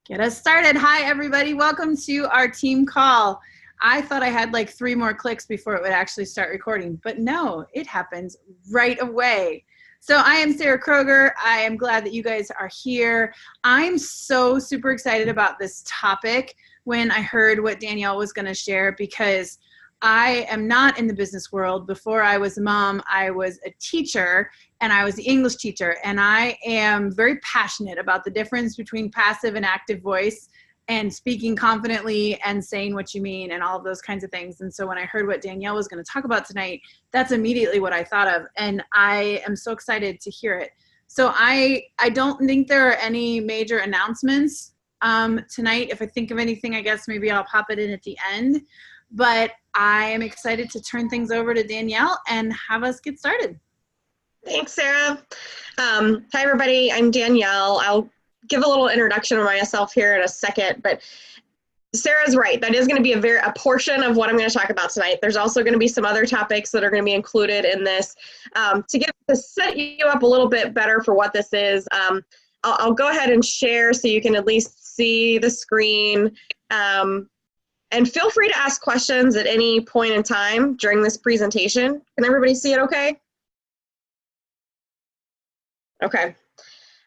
Get us started. Hi, everybody. Welcome to our team call. I thought I had like 3 more clicks before it would actually start recording, but no, it happens right away. So I am Sarah Kroger. I am glad that you guys are here. I'm so super excited about this topic when I heard what Danielle was going to share, because I am not in the business world. Before I was a mom, I was a teacher, and I was the English teacher, and I am very passionate about the difference between passive and active voice and speaking confidently and saying what you mean and all of those kinds of things. And so when I heard what Danielle was going to talk about tonight, that's immediately what I thought of, and I am so excited to hear it. So I don't think there are any major announcements tonight. If I think of anything, I guess maybe I'll pop it in at the end. But I am excited to turn things over to Danielle and have us get started. Thanks, Sarah. Hi, everybody. I'm Danielle. I'll give a little introduction of myself here in a second, but Sarah's right. That is going to be a portion of what I'm going to talk about tonight. There's also going to be some other topics that are going to be included in this. To set you up a little bit better for what this is, I'll go ahead and share so you can at least see the screen. And feel free to ask questions at any point in time during this presentation. Can everybody see it okay? Okay.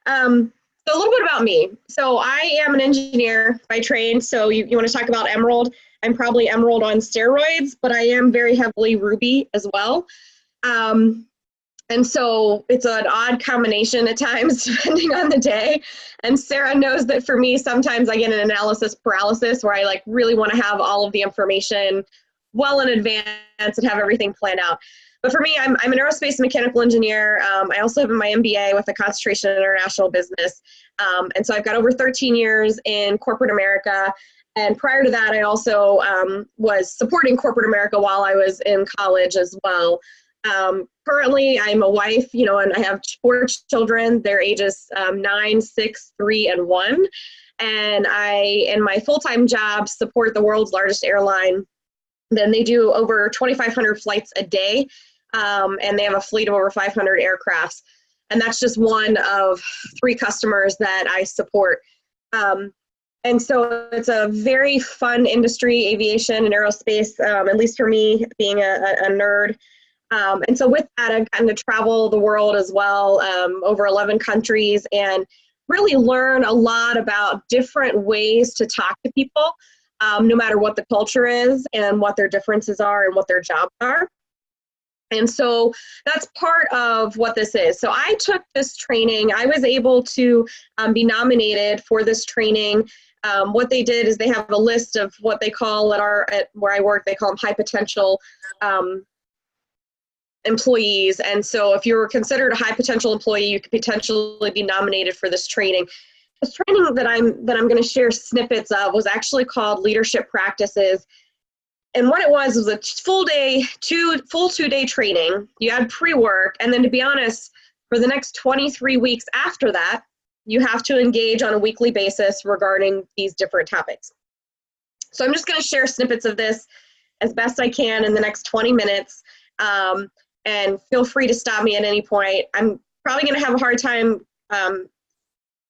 So a little bit about me. So I am an engineer by trade. So you want to talk about Emerald? I'm probably Emerald on steroids, but I am very heavily Ruby as well. And so it's an odd combination at times, depending on the day. And Sarah knows that for me, sometimes I get an analysis paralysis where I like really want to have all of the information well in advance and have everything planned out. But for me, I'm an aerospace and mechanical engineer. I also have my MBA with a concentration in international business. And so I've got over 13 years in corporate America. And prior to that, I also was supporting corporate America while I was in college as well. Currently, I'm a wife, and I have 4 children. Their ages 9, 6, 3, and 1. And I, in my full-time job, support the world's largest airline. Then they do over 2,500 flights a day, and they have a fleet of over 500 aircrafts. And that's just one of 3 customers that I support. And so it's a very fun industry, aviation and aerospace, at least for me, being a nerd. And so with that, I've gotten to travel the world as well, over 11 countries, and really learn a lot about different ways to talk to people, no matter what the culture is and what their differences are and what their jobs are. And so that's part of what this is. So I took this training. I was able to be nominated for this training. What they did is they have a list of what they call at where I work, they call them high potential employees. And so if you're considered a high potential employee, you could potentially be nominated for this training. This training that I'm going to share snippets of was actually called Leadership Practices. And what it was a full 2-day training. You had pre-work, and then to be honest, for the next 23 weeks after that, you have to engage on a weekly basis regarding these different topics. So I'm just going to share snippets of this as best I can in the next 20 minutes. And feel free to stop me at any point. I'm probably going to have a hard time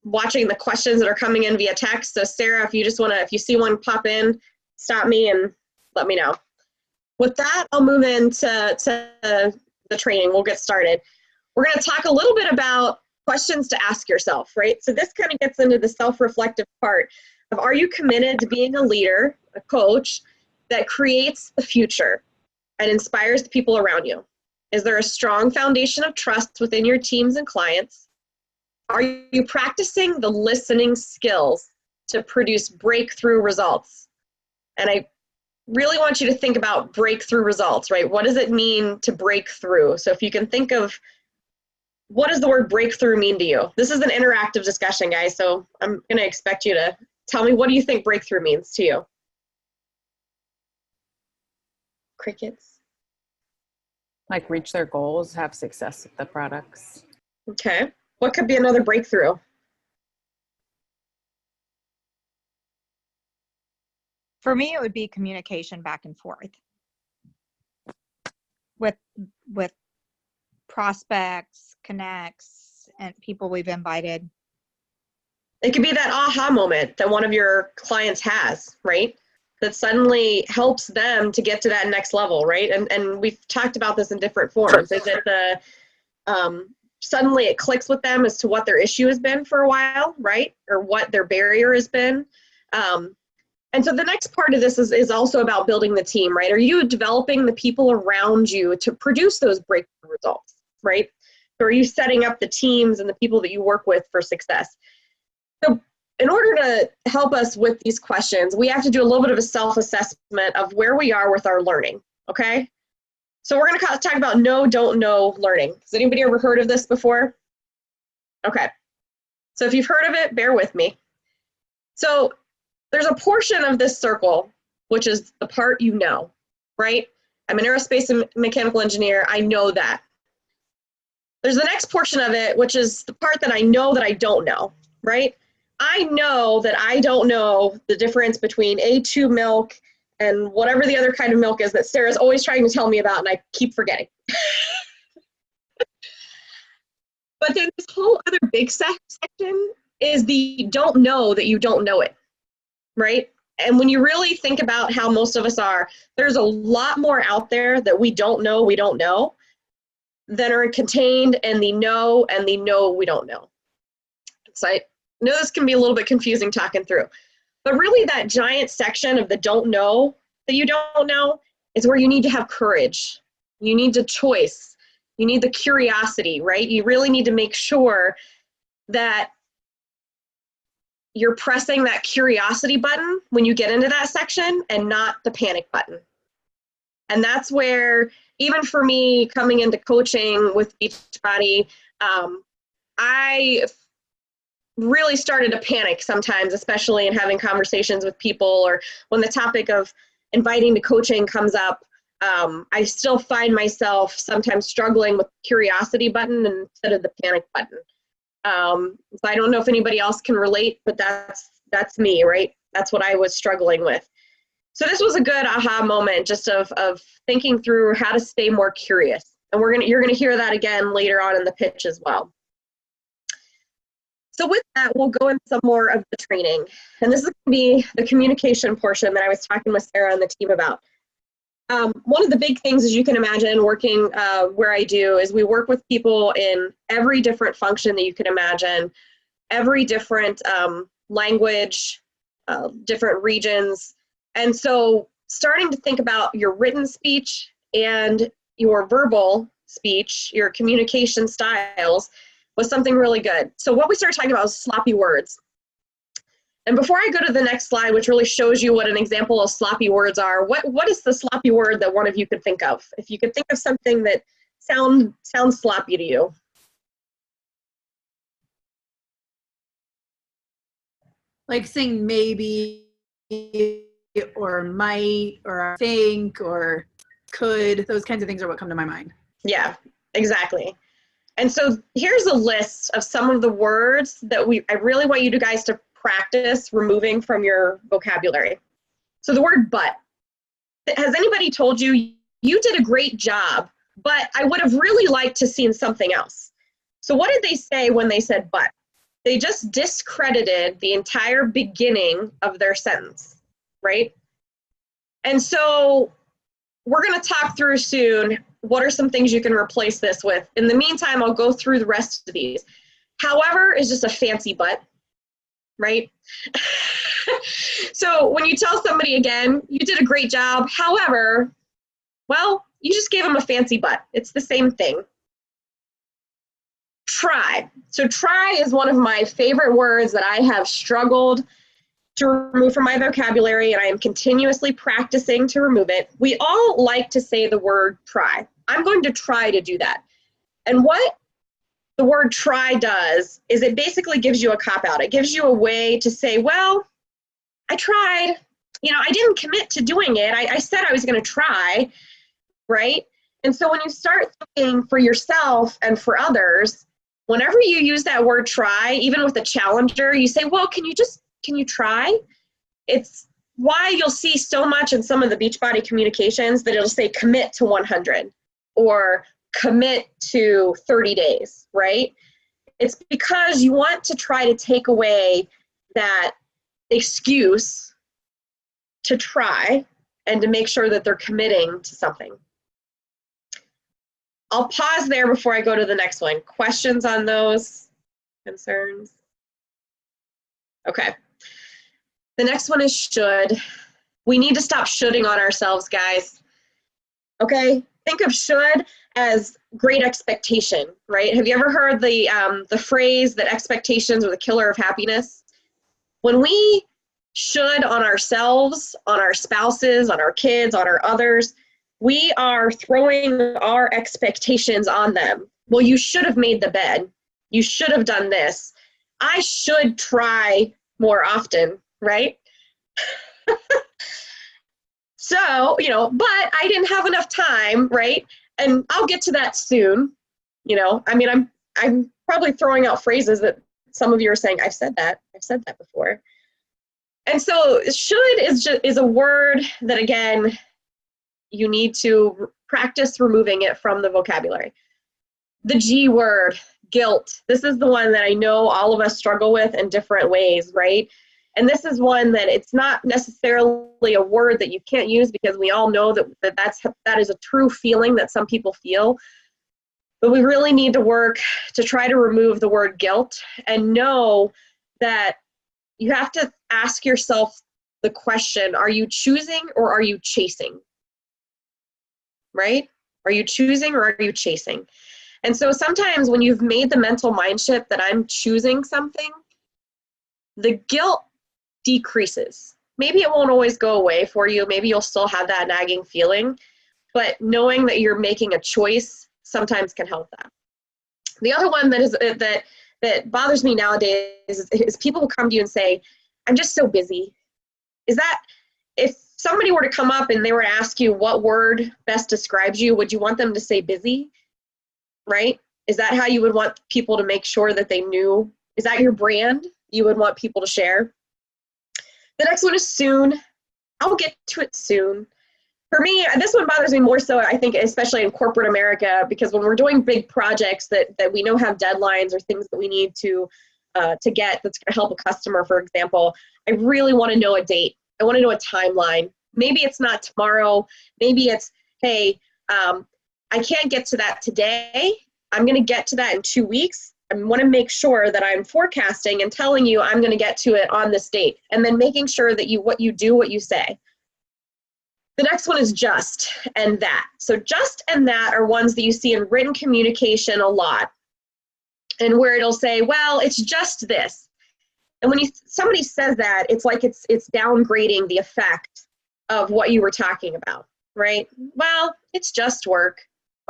watching the questions that are coming in via text. So Sarah, if you see one pop in, stop me and let me know. With that, I'll move into the training. We'll get started. We're going to talk a little bit about questions to ask yourself, right? So this kind of gets into the self-reflective part of, are you committed to being a leader, a coach that creates the future and inspires the people around you? Is there a strong foundation of trust within your teams and clients? Are you practicing the listening skills to produce breakthrough results? And I really want you to think about breakthrough results, right? What does it mean to break through? So if you can think of, what does the word breakthrough mean to you? This is an interactive discussion, guys, so I'm going to expect you to tell me, what do you think breakthrough means to you? Crickets. Like reach their goals, have success with the products. Okay. What could be another breakthrough? For me, it would be communication back and forth with prospects, connects, and people we've invited. It could be that aha moment that one of your clients has, right? That suddenly helps them to get to that next level, right? And we've talked about this in different forms. Is it the suddenly it clicks with them as to what their issue has been for a while, right? Or what their barrier has been. And so the next part of this is also about building the team, right? Are you developing the people around you to produce those breakthrough results, right? So are you setting up the teams and the people that you work with for success? So in order to help us with these questions, we have to do a little bit of a self-assessment of where we are with our learning, okay? So we're going to talk about know, don't know learning. Has anybody ever heard of this before? Okay. So if you've heard of it, bear with me. So there's a portion of this circle, which is the part you know, right? I'm an aerospace and mechanical engineer. I know that. There's the next portion of it, which is the part that I know that I don't know, right? I know that I don't know the difference between A2 milk and whatever the other kind of milk is that Sarah's always trying to tell me about, and I keep forgetting. But then this whole other big section is the don't know that you don't know it, right? And when you really think about how most of us are, there's a lot more out there that we don't know that are contained in the know and the know we don't know. So I know this can be a little bit confusing talking through, but really that giant section of the don't know that you don't know is where you need to have courage. You need the choice. You need the curiosity, right? You really need to make sure that you're pressing that curiosity button when you get into that section and not the panic button. And that's where, even for me coming into coaching with Beachbody, I really started to panic sometimes, especially in having conversations with people, or when the topic of inviting to coaching comes up. I still find myself sometimes struggling with the curiosity button instead of the panic button. So I don't know if anybody else can relate, but that's me, right? That's what I was struggling with. So this was a good aha moment, just of thinking through how to stay more curious. And you're gonna hear that again later on in the pitch as well. So with that, we'll go into some more of the training. And this is gonna be the communication portion that I was talking with Sarah and the team about. One of the big things, as you can imagine, working where I do, is we work with people in every different function that you can imagine, every different language, different regions. And so starting to think about your written speech and your verbal speech, your communication styles, was something really good. So what we started talking about was sloppy words. And before I go to the next slide, which really shows you what an example of sloppy words are, what is the sloppy word that one of you could think of? If you could think of something that sounds sloppy to you. Like saying maybe, or might, or I think, or could. Those kinds of things are what come to my mind. Yeah, exactly. And so here's a list of some of the words that I really want you guys to practice removing from your vocabulary. So the word but. Has anybody told you, you did a great job, but I would have really liked to seen something else? So what did they say when they said but? They just discredited the entire beginning of their sentence, right? And so we're going to talk through soon what are some things you can replace this with. In the meantime, I'll go through the rest of these. However is just a fancy but, right? So when you tell somebody again, you did a great job, however, well, you just gave them a fancy but. It's the same thing. Try. So try is one of my favorite words that I have struggled to remove from my vocabulary, and I am continuously practicing to remove it. We all like to say the word try. I'm going to try to do that. And what the word try does is it basically gives you a cop-out. It gives you a way to say, well, I tried. You know, I didn't commit to doing it. I said I was going to try, right? And so when you start thinking for yourself and for others, whenever you use that word try, even with a challenger, you say, well, can you try? It's why you'll see so much in some of the Beachbody communications that it'll say commit to 100 or commit to 30 days, right? It's because you want to try to take away that excuse to try and to make sure that they're committing to something. I'll pause there before I go to the next one. Questions on those? Concerns? Okay. The next one is should. We need to stop shoulding on ourselves, guys. Okay? Think of should as great expectation, right? Have you ever heard the phrase that expectations are the killer of happiness? When we should on ourselves, on our spouses, on our kids, on our others, we are throwing our expectations on them. Well, you should have made the bed. You should have done this. I should try more often, right? So, but I didn't have enough time, right? And I'll get to that soon. I mean, I'm probably throwing out phrases that some of you are saying, I've said that before. And so should is a word that, again, you need to practice removing it from the vocabulary. The G word, guilt. This is the one that I know all of us struggle with in different ways, right? And this is one that it's not necessarily a word that you can't use, because we all know that is a true feeling that some people feel. But we really need to work to try to remove the word guilt and know that you have to ask yourself the question, are you choosing or are you chasing? Right? Are you choosing or are you chasing? And so sometimes when you've made the mental mind shift that I'm choosing something, the guilt decreases. Maybe it won't always go away for you. Maybe you'll still have that nagging feeling, but knowing that you're making a choice sometimes can help that. The other one that bothers me nowadays is people who come to you and say, I'm just so busy. Is that, if somebody were to come up and they were to ask you what word best describes you, would you want them to say busy? Right? Is that how you would want people to make sure that they knew? Is that your brand you would want people to share? The next one is soon. I'll get to it soon. For me, this one bothers me more so, I think, especially in corporate America, because when we're doing big projects that we know have deadlines or things that we need to get that's going to help a customer, for example, I really want to know a date. I want to know a timeline. Maybe it's not tomorrow. Maybe it's, hey, I can't get to that today. I'm going to get to that in 2 weeks. I want to make sure that I'm forecasting and telling you I'm going to get to it on this date, and then making sure that what you say. The next one is just and that. So just and that are ones that you see in written communication a lot, and where it'll say, well, it's just this. And when somebody says that, it's like it's downgrading the effect of what you were talking about, right? Well, it's just work.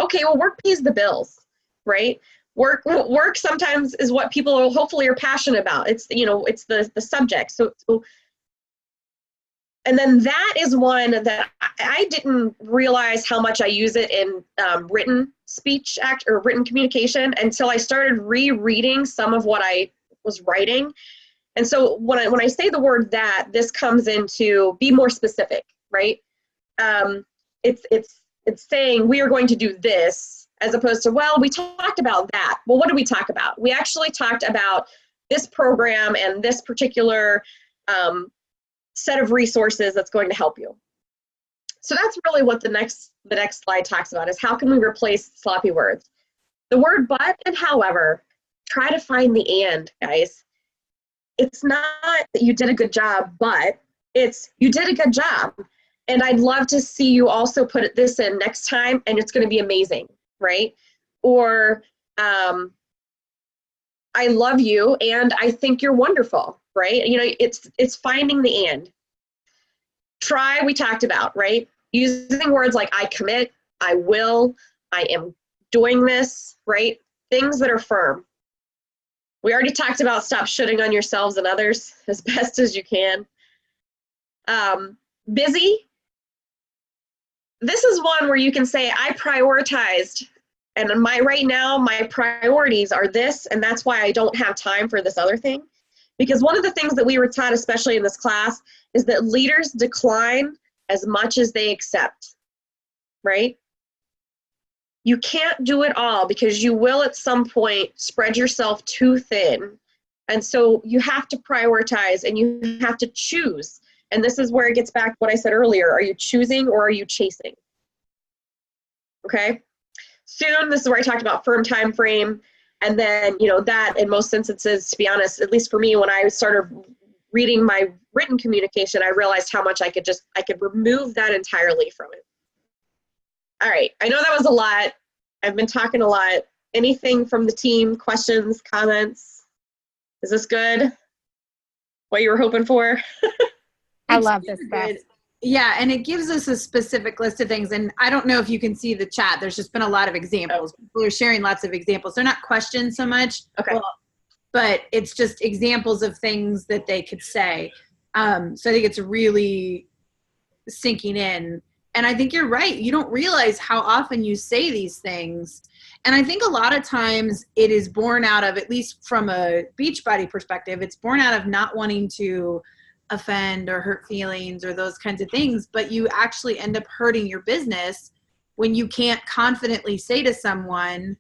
Okay, well, work pays the bills, right? Work sometimes is what people hopefully are passionate about. It's it's the subject. So and then that is one that I didn't realize how much I use it in written speech or written communication until I started rereading some of what I was writing. And so when I say the word that, this comes into be more specific, right? It's saying we are going to do this, as opposed to, well, we talked about that. Well, what did we talk about? We actually talked about this program and this particular set of resources that's going to help you. So that's really what the next slide talks about, is how can we replace sloppy words. The word but and however, try to find the and, guys. It's not that you did a good job, but it's you did a good job. And I'd love to see you also put this in next time, and it's going to be amazing, right? Or I love you and I think you're wonderful, right? It's finding the and. Try, we talked about, right? Using words like I commit, I will, I am doing this, right? Things that are firm. We already talked about stop shoulding on yourselves and others as best as you can. Busy. This is one where you can say, I prioritized, and right now my priorities are this, and that's why I don't have time for this other thing. Because one of the things that we were taught, especially in this class, is that leaders decline as much as they accept, right? You can't do it all because you will at some point spread yourself too thin. And so you have to prioritize and you have to choose. And this is where it gets back to what I said earlier. Are you choosing or are you chasing? Okay. Soon, this is where I talked about firm time frame. And then, you know, that in most instances, to be honest, at least for me, when I started reading my written communication, I realized how much I could remove that entirely from it. All right. I know that was a lot. I've been talking a lot. Anything from the team? Questions, comments? Is this good? What you were hoping for? I love this, Beth. Yeah, and it gives us a specific list of things. And I don't know if you can see the chat. There's just been a lot of examples. People are sharing lots of examples. They're not questions so much. Okay. Well, but it's just examples of things that they could say. So I think it's really sinking in. And I think you're right. You don't realize how often you say these things. And I think a lot of times it is born out of, at least from a Beachbody perspective, it's born out of not wanting to offend or hurt feelings or those kinds of things, but you actually end up hurting your business when you can't confidently say to someone,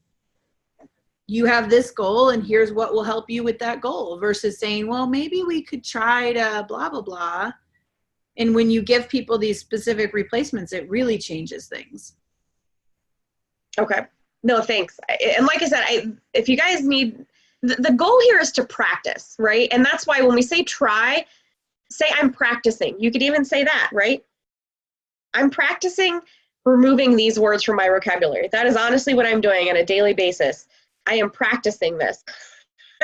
you have this goal and here's what will help you with that goal, versus saying, well, maybe we could try to blah, blah, blah. And when you give people these specific replacements, it really changes things. Okay. No, thanks. And like I said, if you guys need, the goal here is to practice, right? And that's why when we say try, say I'm practicing. You could even say that, right? I'm practicing removing these words from my vocabulary. That is honestly what I'm doing on a daily basis. I am practicing this.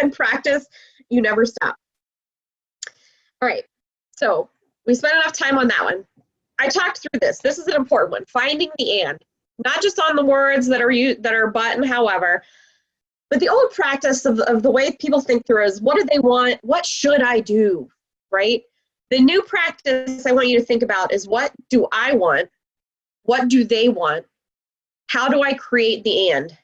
And practice, you never stop. All right. So we spent enough time on that one. I talked through this. This is an important one. Finding the and. Not just on the words that are but and however, but the old practice of the way people think through is, what do they want? What should I do? Right? The new practice I want you to think about is, what do I want? What do they want? How do I create the and?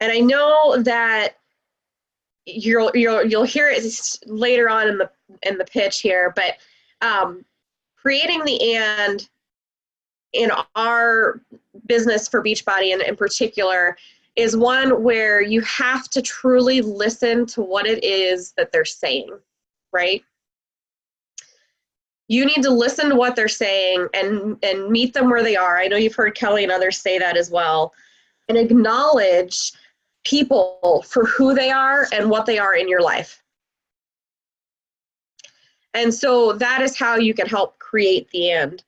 And I know that you'll hear it later on in the pitch here, but creating the and in our business for Beachbody in particular is one where you have to truly listen to what it is that they're saying, right? You need to listen to what they're saying and meet them where they are. I know you've heard Kelly and others say that as well. And acknowledge people for who they are and what they are in your life. And so that is how you can help create the end.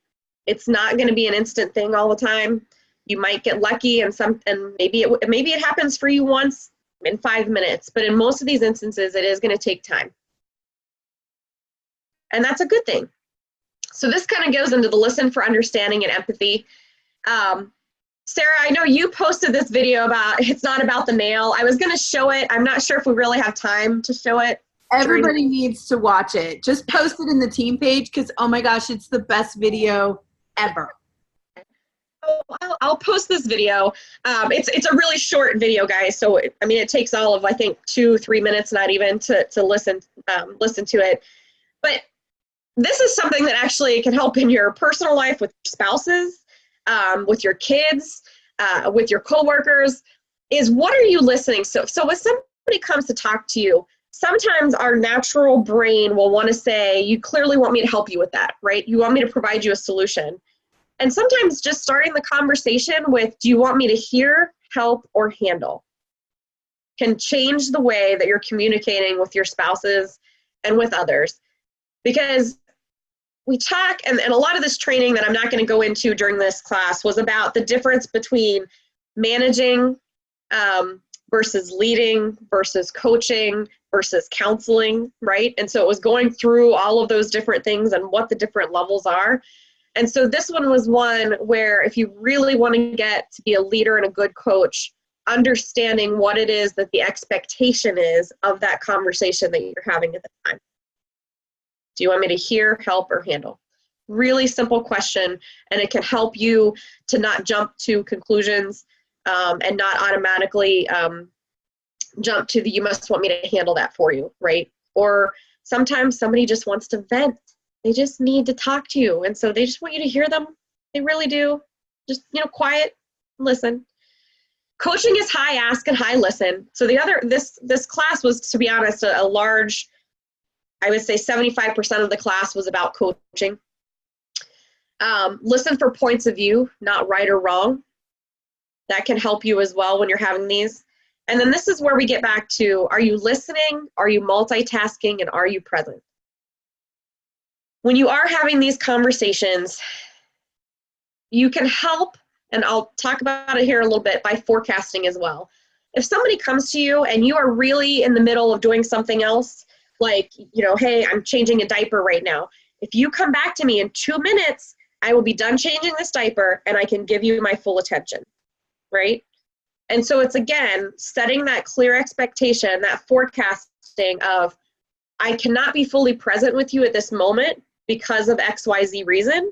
It's not going to be an instant thing all the time. You might get lucky and maybe it happens for you once in 5 minutes, but in most of these instances, it is going to take time. And that's a good thing. So this kind of goes into the listen for understanding and empathy. Sarah, I know you posted this video about, it's not about the nail. I was going to show it. I'm not sure if we really have time to show it. Everybody needs to watch it. Just post it in the team page because, oh my gosh, it's the best video ever. I'll post this video. It's a really short video, guys. So I mean, it takes all of, I think, 2-3 minutes, not even to listen to it. But this is something that actually can help in your personal life with your spouses, with your kids, with your coworkers. Is, what are you listening? So when somebody comes to talk to you, sometimes our natural brain will want to say, you clearly want me to help you with that, right? You want me to provide you a solution. And sometimes just starting the conversation with, do you want me to hear, help, or handle, can change the way that you're communicating with your spouses and with others. Because we talk, and a lot of this training that I'm not going to go into during this class was about the difference between managing versus leading versus coaching versus counseling, right? And so it was going through all of those different things and what the different levels are. And so this one was one where if you really want to get to be a leader and a good coach, understanding what it is that the expectation is of that conversation that you're having at the time. Do you want me to hear, help, or handle? Really simple question, and it can help you to not jump to conclusions and not automatically jump to the, you must want me to handle that for you, right? Or sometimes somebody just wants to vent. They just need to talk to you. And so they just want you to hear them. They really do. just, quiet, listen. Coaching is high ask and high listen. So this class was, to be honest, a large, I would say 75% of the class was about coaching. Listen for points of view, not right or wrong. That can help you as well when you're having these. And then this is where we get back to, are you listening? Are you multitasking? And are you present? When you are having these conversations, you can help, and I'll talk about it here a little bit, by forecasting as well. If somebody comes to you and you are really in the middle of doing something else, like, hey, I'm changing a diaper right now. If you come back to me in 2 minutes, I will be done changing this diaper and I can give you my full attention, right? And so it's, again, setting that clear expectation, that forecasting of, I cannot be fully present with you at this moment because of XYZ reason.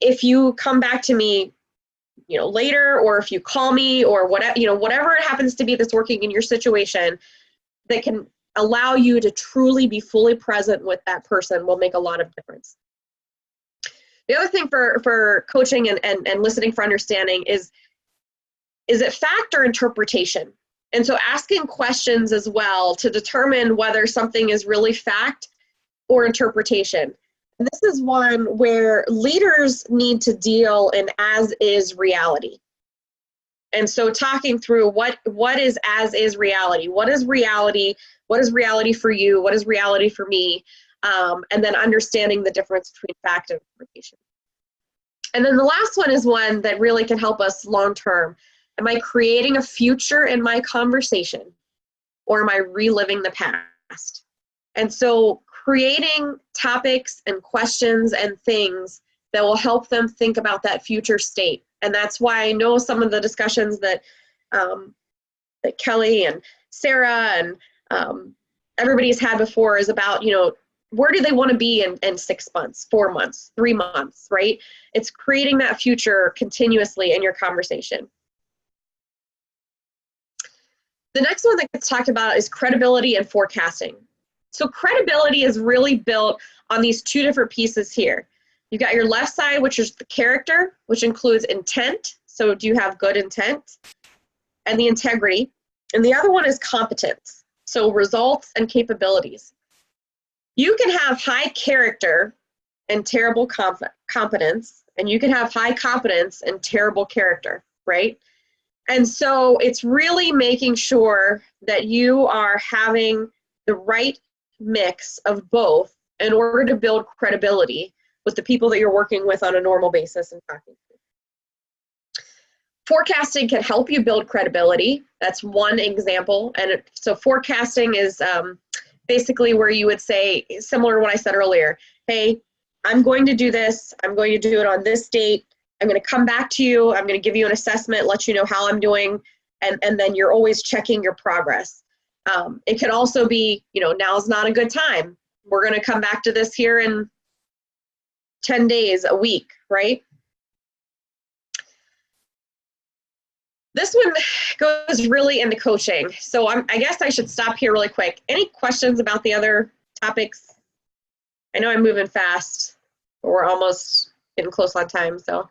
If you come back to me, later, or if you call me, or whatever it happens to be that's working in your situation that can allow you to truly be fully present with that person, will make a lot of difference. The other thing for coaching and listening for understanding is it fact or interpretation? And so asking questions as well to determine whether something is really fact or interpretation. And this is one where leaders need to deal in as-is reality. And so talking through what is as-is reality? What is reality? What is reality for you? What is reality for me? And then understanding the difference between fact and interpretation. And then the last one is one that really can help us long-term. Am I creating a future in my conversation, or am I reliving the past? And so creating topics and questions and things that will help them think about that future state. And that's why I know some of the discussions that Kelly and Sarah and everybody's had before is about, where do they want to be in 6 months, 4 months, 3 months, right? It's creating that future continuously in your conversation. The next one that gets talked about is credibility and forecasting. So credibility is really built on these two different pieces here. You've got your left side, which is the character, which includes intent. So do you have good intent? And the integrity. And the other one is competence. So results and capabilities. You can have high character and terrible competence, and you can have high competence and terrible character, right? And so it's really making sure that you are having the right mix of both in order to build credibility with the people that you're working with on a normal basis and talking to. Forecasting can help you build credibility. That's one example. And so forecasting is basically where you would say, similar to what I said earlier, hey, I'm going to do this. I'm going to do it on this date. I'm going to come back to you. I'm going to give you an assessment, let you know how I'm doing. And then you're always checking your progress. It could also be, now's not a good time. We're going to come back to this here in 10 days, a week, right? This one goes really into coaching. So I guess I should stop here really quick. Any questions about the other topics? I know I'm moving fast, but we're almost getting close on time, so.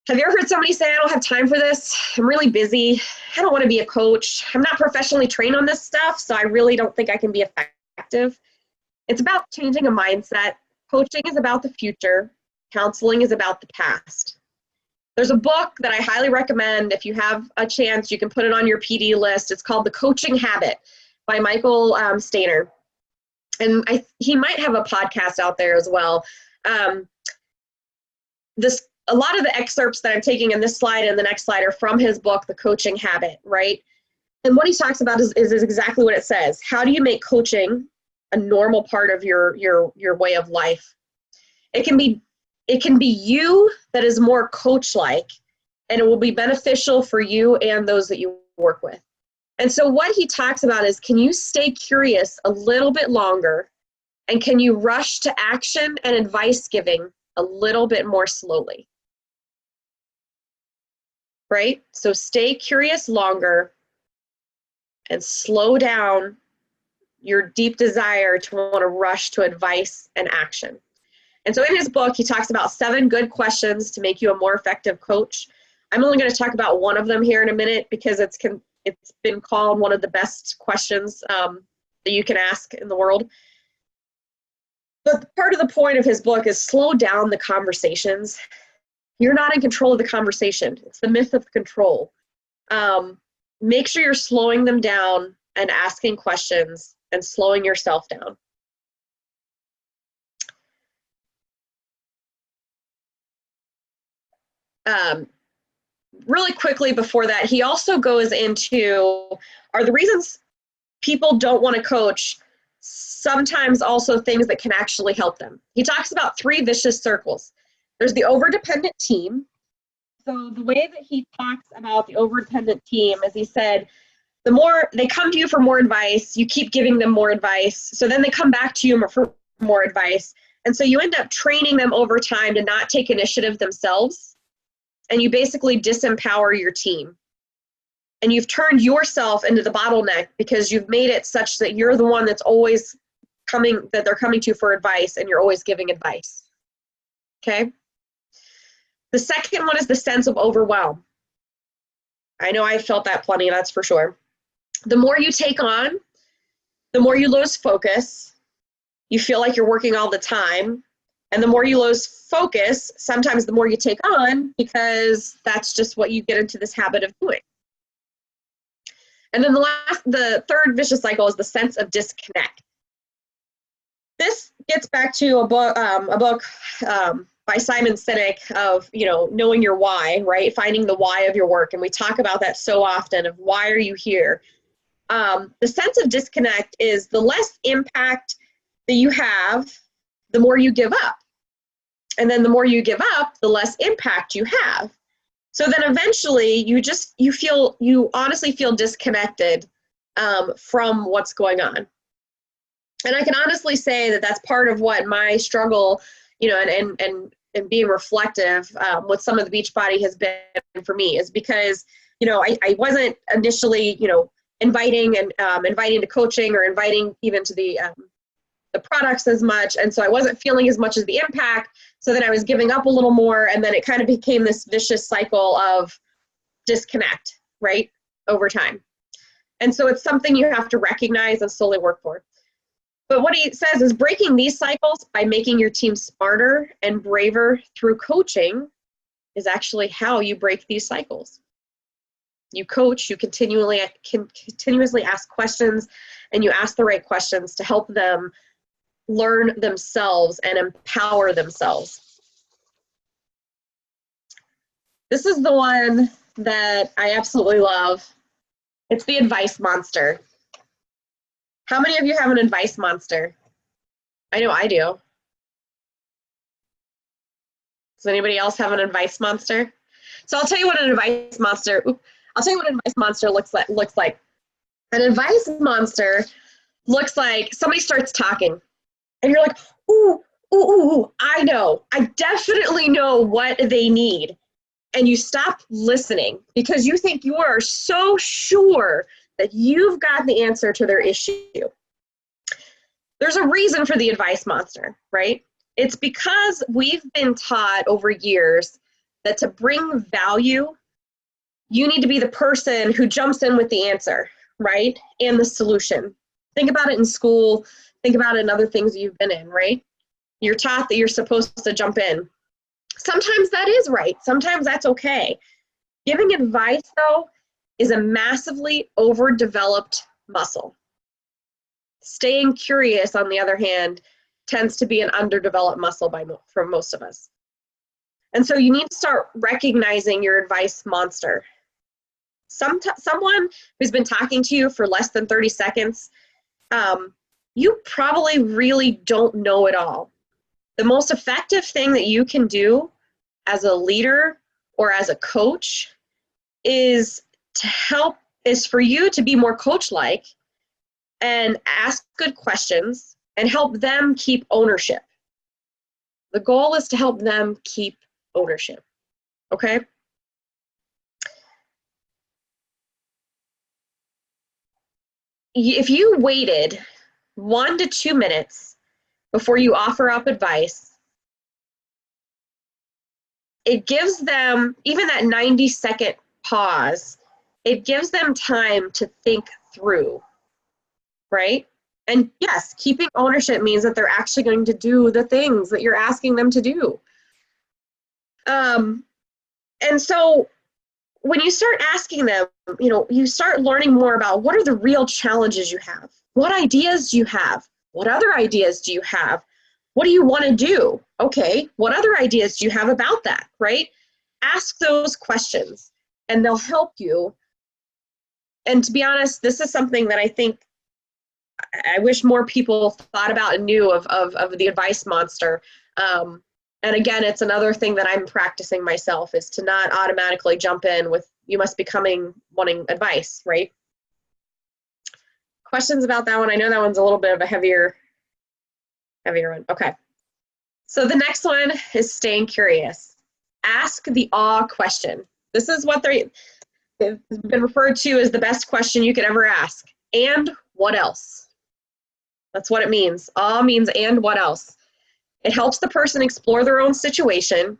Have you ever heard somebody say, I don't have time for this? I'm really busy. I don't want to be a coach. I'm not professionally trained on this stuff, so I really don't think I can be effective. It's about changing a mindset. Coaching is about the future. Counseling is about the past. There's a book that I highly recommend. If you have a chance, you can put it on your PD list. It's called The Coaching Habit by Michael Stainer. And he might have a podcast out there as well. A lot of the excerpts that I'm taking in this slide and the next slide are from his book, The Coaching Habit, right? And what he talks about is exactly what it says. How do you make coaching a normal part of your way of life? It can be you that is more coach-like, and it will be beneficial for you and those that you work with. And so what he talks about is, can you stay curious a little bit longer, and can you rush to action and advice giving a little bit more slowly? Right? So stay curious longer and slow down your deep desire to want to rush to advice and action. And so in his book, he talks about 7 good questions to make you a more effective coach. I'm only going to talk about one of them here in a minute because it's been called one of the best questions that you can ask in the world. But part of the point of his book is slow down the conversations. You're not in control of the conversation. It's the myth of control. Make sure you're slowing them down and asking questions and slowing yourself down. Really quickly before that, he also goes into, are the reasons people don't want to coach sometimes also things that can actually help them. He talks about 3 vicious circles. There's the overdependent team. So the way that he talks about the overdependent team is he said, the more they come to you for more advice, you keep giving them more advice. So then they come back to you for more advice. And so you end up training them over time to not take initiative themselves. And you basically disempower your team. And you've turned yourself into the bottleneck because you've made it such that you're the one that's always coming, that they're coming to you for advice, and you're always giving advice. Okay? The second one is the sense of overwhelm. I know I felt that plenty, that's for sure. The more you take on, the more you lose focus. You feel like you're working all the time. And the more you lose focus, sometimes the more you take on, because that's just what you get into this habit of doing. And then the third vicious cycle is the sense of disconnect. This gets back to a book by Simon Sinek of, knowing your why, right? Finding the why of your work. And we talk about that so often of why are you here? The sense of disconnect is the less impact that you have, the more you give up. And then the more you give up, the less impact you have. So then eventually you honestly feel disconnected from what's going on. And I can honestly say that that's part of what my struggle, and being reflective with some of the Beachbody has been for me, is because, I wasn't initially, inviting to coaching or inviting even to the products as much. And so I wasn't feeling as much as the impact. So then I was giving up a little more. And then it kind of became this vicious cycle of disconnect, right, over time. And so it's something you have to recognize and slowly work for. But what he says is breaking these cycles by making your team smarter and braver through coaching is actually how you break these cycles. You coach, you continuously ask questions, and you ask the right questions to help them learn themselves and empower themselves. This is the one that I absolutely love. It's the advice monster. How many of you have an advice monster? I know I do. Does anybody else have an advice monster? So I'll tell you what an advice monster looks like. An advice monster looks like somebody starts talking and you're like, ooh, I know. I definitely know what they need. And you stop listening because you think you are so sure that you've got the answer to their issue. There's a reason for the advice monster, right? It's because we've been taught over years that to bring value, you need to be the person who jumps in with the answer, right? And the solution. Think about it in school. Think about it in other things you've been in, right? You're taught that you're supposed to jump in. Sometimes that is right. Sometimes that's okay. Giving advice, though, is a massively overdeveloped muscle. Staying curious, on the other hand, tends to be an underdeveloped muscle for most of us. And so you need to start recognizing your advice monster. Someone who's been talking to you for less than 30 seconds, you probably really don't know it all. The most effective thing that you can do as a leader or as a coach is for you to be more coach-like and ask good questions and help them keep ownership. The goal is to help them keep ownership, okay? If you waited 1 to 2 minutes before you offer up advice, it gives them, even that 90-second pause, it gives them time to think through, right? And yes, keeping ownership means that they're actually going to do the things that you're asking them to do. And so when you start asking them, you start learning more about what are the real challenges you have? What ideas do you have? What other ideas do you have? What do you want to do? Okay, what other ideas do you have about that, right? Ask those questions and they'll help you. And to be honest, this is something that I think I wish more people thought about and knew of the advice monster. And again, it's another thing that I'm practicing myself, is to not automatically jump in with, you must be wanting advice, right? Questions about that one? I know that one's a little bit of a heavier one. Okay. So the next one is staying curious. Ask the awe question. This is what they've been referred to as the best question you could ever ask. And what else? That's what it means. Awe means and what else? It helps the person explore their own situation.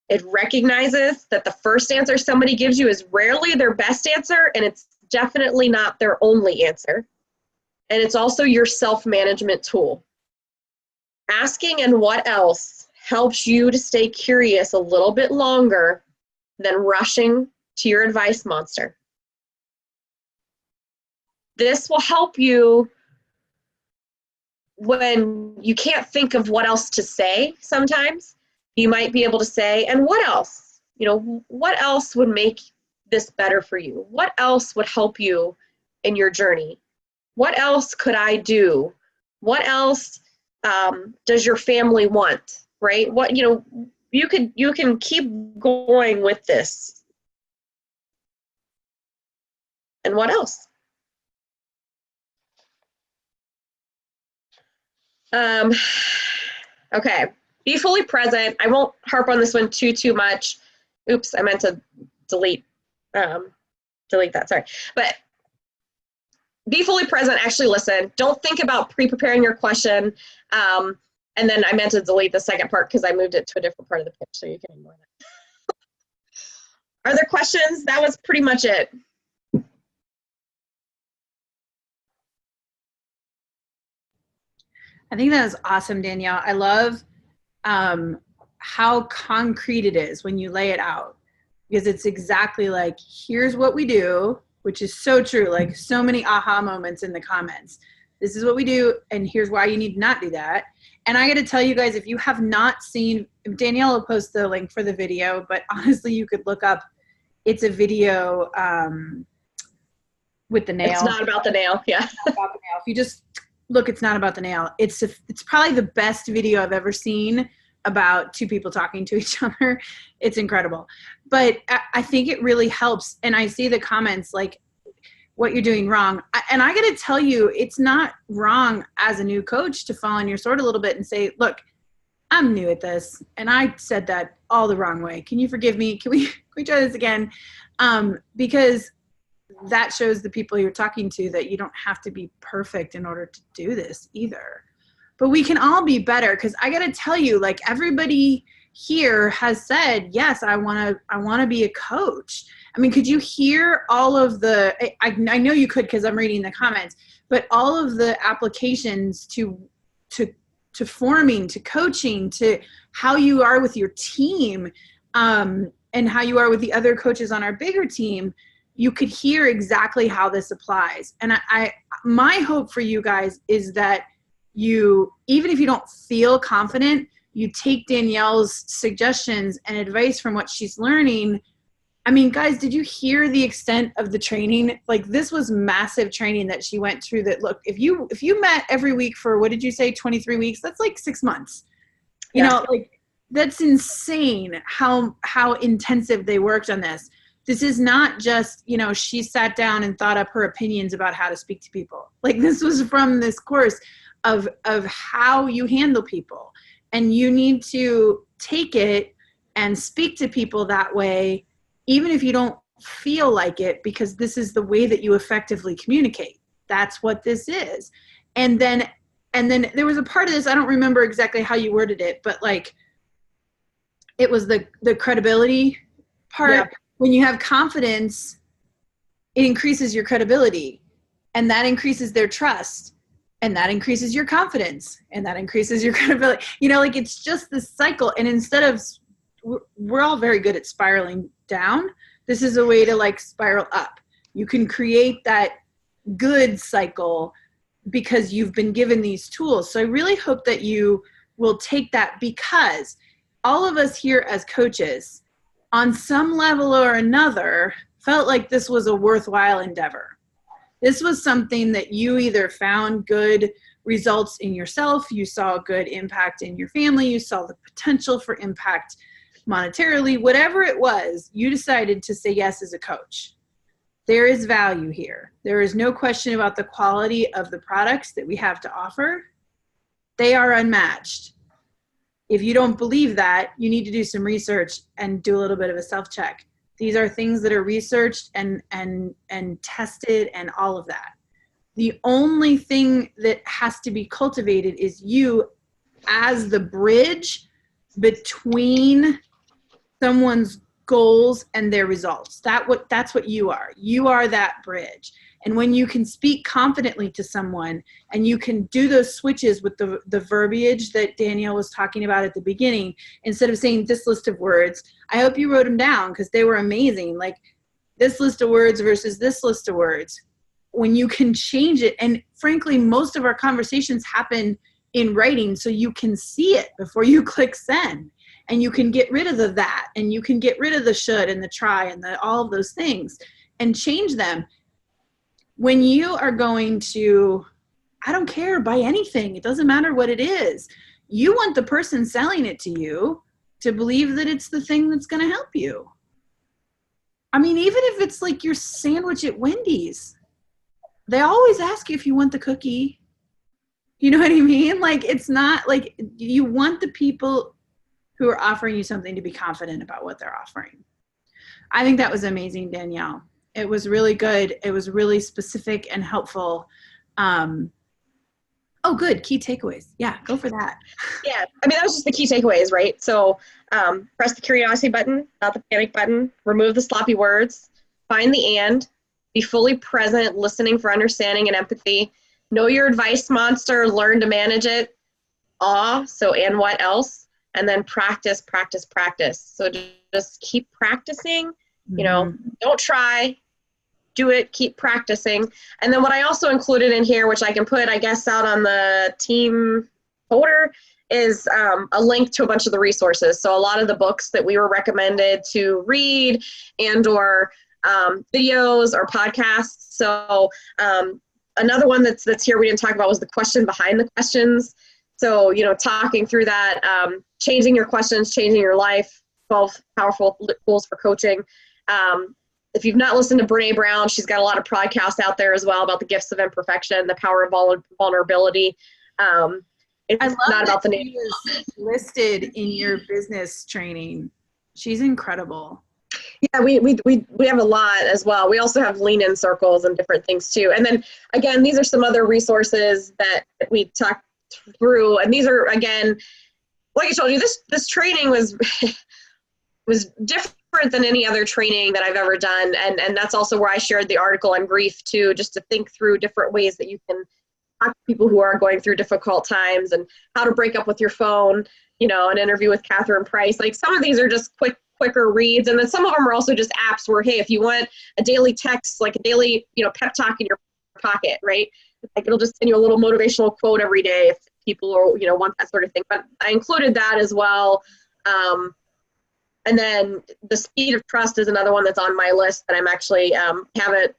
It recognizes that the first answer somebody gives you is rarely their best answer, and it's definitely not their only answer. And it's also your self-management tool. Asking and what else helps you to stay curious a little bit longer than rushing to your advice monster. This will help you when you can't think of what else to say sometimes. You might be able to say, and what else? What else would make this better for you? What else would help you in your journey? What else could I do? What else does your family want, right? What, you can keep going with this. And what else? Okay, be fully present. I won't harp on this one too much. Oops, I meant to delete that, sorry. But be fully present, actually listen. Don't think about pre-preparing your question. And then I meant to delete the second part because I moved it to a different part of the pitch, so you can ignore that. Are there questions? That was pretty much it. I think that was awesome, Danielle. I love how concrete it is when you lay it out, because it's exactly like, here's what we do, which is so true. Like, so many aha moments in the comments. This is what we do, and here's why you need to not do that. And I got to tell you guys, if you have not seen, Danielle will post the link for the video, but honestly, you could look up, it's a video with the nail. It's not about the nail, yeah. It's not about the nail. If you just look, it's not about the nail. It's probably the best video I've ever seen about two people talking to each other. It's incredible. But I think it really helps. And I see the comments like, what you're doing wrong. And I got to tell you, it's not wrong as a new coach to fall on your sword a little bit and say, look, I'm new at this, and I said that all the wrong way. Can you forgive me? Can we try this again? Because that shows the people you're talking to that you don't have to be perfect in order to do this either. But we can all be better, because I got to tell you, like, everybody here has said, yes, I want to be a coach. I mean, could you hear all of the, I know you could because I'm reading the comments, but all of the applications to forming, to coaching, to how you are with your team, and how you are with the other coaches on our bigger team, you could hear exactly how this applies. And my hope for you guys is that you, even if you don't feel confident, you take Danielle's suggestions and advice from what she's learning. I mean, guys, did you hear the extent of the training? Like, this was massive training that she went through. That, look, if you met every week for, what did you say, 23 weeks? That's like 6 months. You know, like, that's insane how intensive they worked on this. This is not just, she sat down and thought up her opinions about how to speak to people. Like, this was from this course of how you handle people. And you need to take it and speak to people that way, even if you don't feel like it, because this is the way that you effectively communicate. That's what this is. And then there was a part of this, I don't remember exactly how you worded it, but like, it was the credibility part. Yeah. When you have confidence, it increases your credibility, and that increases their trust, and that increases your confidence, and that increases your credibility. You know, like it's just this cycle. And instead of, we're all very good at spiraling down. This is a way to like spiral up. You can create that good cycle because you've been given these tools. So I really hope that you will take that, because all of us here as coaches, on some level or another, felt like this was a worthwhile endeavor. This was something that you either found good results in yourself, you saw a good impact in your family, you saw the potential for impact monetarily, whatever it was, you decided to say yes as a coach. There is value here. There is no question about the quality of the products that we have to offer. They are unmatched. If you don't believe that, you need to do some research and do a little bit of a self-check. These are things that are researched and tested and all of that. The only thing that has to be cultivated is you as the bridge between someone's goals and their results. That's what you are. You are that bridge. And when you can speak confidently to someone and you can do those switches with the verbiage that Danielle was talking about at the beginning, instead of saying this list of words, I hope you wrote them down because they were amazing. Like this list of words versus this list of words. When you can change it, and frankly, most of our conversations happen in writing so you can see it before you click send. And you can get rid of that, and you can get rid of the should and the try and all of those things and change them. When you are going to, I don't care, buy anything, it doesn't matter what it is, you want the person selling it to you to believe that it's the thing that's going to help you. I mean, even if it's like your sandwich at Wendy's, they always ask you if you want the cookie. You know what I mean? Like, it's not like you want the people who are offering you something to be confident about what they're offering. I think that was amazing, Danielle. It was really good. It was really specific and helpful. Oh, good. Key takeaways. Yeah, go for that. Yeah, I mean, that was just the key takeaways, right? So press the curiosity button, not the panic button. Remove the sloppy words. Find the and. Be fully present, listening for understanding and empathy. Know your advice monster. Learn to manage it. So and what else? And then practice, practice, practice. So just keep practicing. You know, don't try. Do it, keep practicing. And then what I also included in here, which I can put, I guess, out on the team folder, is a link to a bunch of the resources. So a lot of the books that we were recommended to read and or videos or podcasts. So another one that's here we didn't talk about was the question behind the questions. So, you know, talking through that, changing your questions, changing your life, 12 powerful tools for coaching. If you've not listened to Brene Brown, she's got a lot of podcasts out there as well about the gifts of imperfection, the power of vulnerability. It's I love not about that the she name. was listed in your business training. She's incredible. Yeah, we have a lot as well. We also have lean-in circles and different things too. And then again, these are some other resources that we talked through. And these are, again, like I told you, this training was different than any other training that I've ever done. And that's also where I shared the article on grief too, just to think through different ways that you can talk to people who are going through difficult times and how to break up with your phone, you know, an interview with Catherine Price. Like some of these are just quicker reads. And then some of them are also just apps where, hey, if you want a daily text, like a daily, you know, pep talk in your pocket, right? Like it'll just send you a little motivational quote every day if people are, you know, want that sort of thing. But I included that as well. And then the speed of trust is another one that's on my list that I'm actually haven't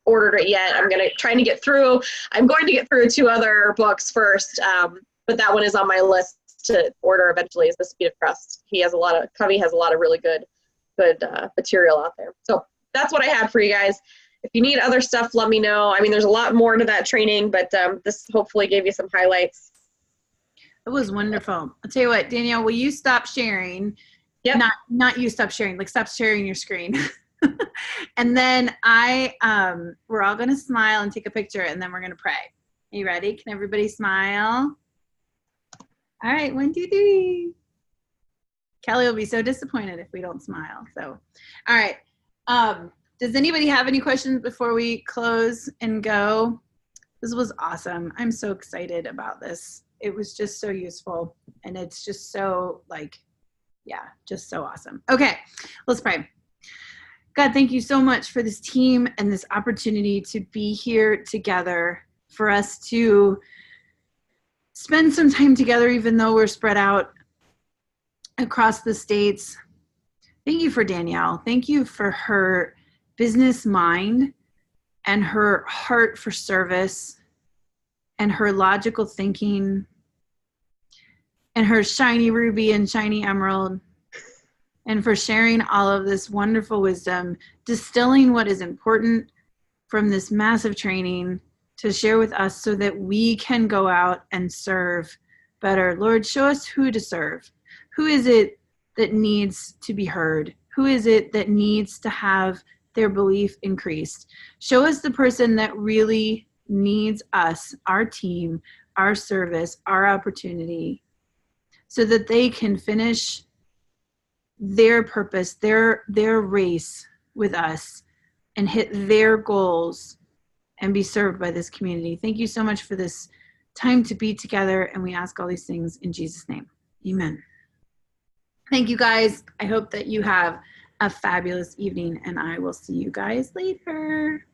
ordered it yet. I'm going to get through 2 other books first. But that one is on my list to order eventually, is the speed of trust. Covey has a lot of really good material out there. So that's what I had for you guys. If you need other stuff, let me know. I mean, there's a lot more to that training, but this hopefully gave you some highlights. It was wonderful. I'll tell you what, Danielle, will you stop sharing? Yep. Not you stop sharing, like stop sharing your screen. And then we're all going to smile and take a picture, and then we're going to pray. Are you ready? Can everybody smile? All right, 1, 2, 3. Kelly will be so disappointed if we don't smile. So, all right. Does anybody have any questions before we close and go? This was awesome. I'm so excited about this. It was just so useful. And it's just so just so awesome. Okay, let's pray. God, thank you so much for this team and this opportunity to be here together, for us to spend some time together, even though we're spread out across the states. Thank you for Danielle. Thank you for her business mind and her heart for service and her logical thinking and her shiny ruby and shiny emerald, and for sharing all of this wonderful wisdom, distilling what is important from this massive training to share with us so that we can go out and serve better. Lord, show us who to serve. Who is it that needs to be heard? Who is it that needs to have their belief increased? Show us the person that really needs us, our team, our service, our opportunity, so that they can finish their purpose, their race with us, and hit their goals and be served by this community. Thank you so much for this time to be together, and we ask all these things in Jesus' name. Amen. Thank you, guys. I hope that you have a fabulous evening, and I will see you guys later.